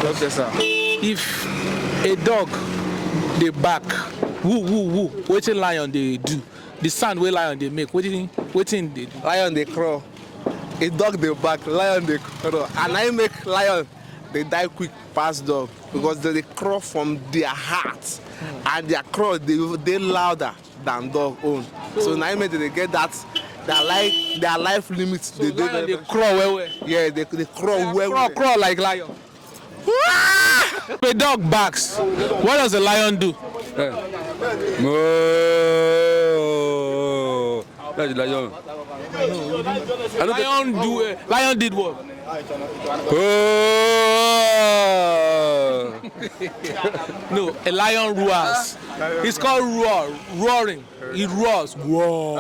Okay, sir. If a dog dey bark, woo woo woo, wetin lion dey do? The sound wey lion dey make, wetin dey do? Lion dey crawl. A dog dey bark, lion dey crawl. And I make lion they die quick pass dog because they crawl from their heart. And their crawl they louder than dog own. So now make they get that their life limits. So lion dey crawl well. Yeah, they crawl well. Crawl like lion. If a dog barks, what does a lion do? Moo. That's the lion. Lion did what? No, a lion roars. It's called roaring. It roars. Roar.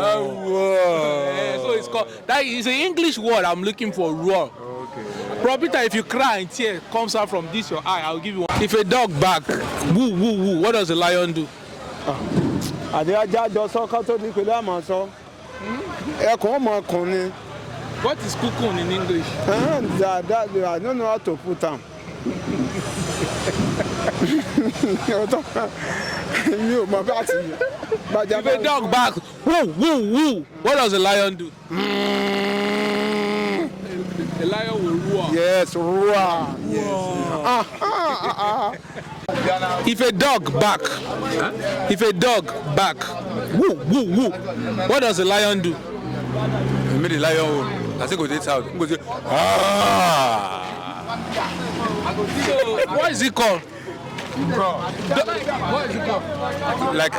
So it's called, that is an English word I'm looking for, roar. Bro Peter, if you cry and tear comes out from this your eye, I'll give you one. If a dog bark, woo woo woo, what does a lion do? What is cocoon in English? I don't know how to put them. If a dog bark, woo woo woo, what does a lion do? A lion will roar. Yes, roar. Yes. If a dog bark, woo woo woo, what does a lion do? You made the lion. I think go this out. Go say ah. So what is it called? What is it called? Like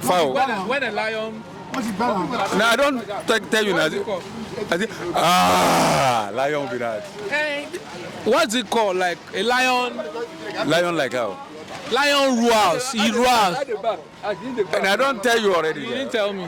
fowl. When a lion. No, I don't tell you now. I say ah, lion be that. What's it called? Like a lion. Lion like how? Lion roars. He roars. And I don't tell you already. You didn't tell me.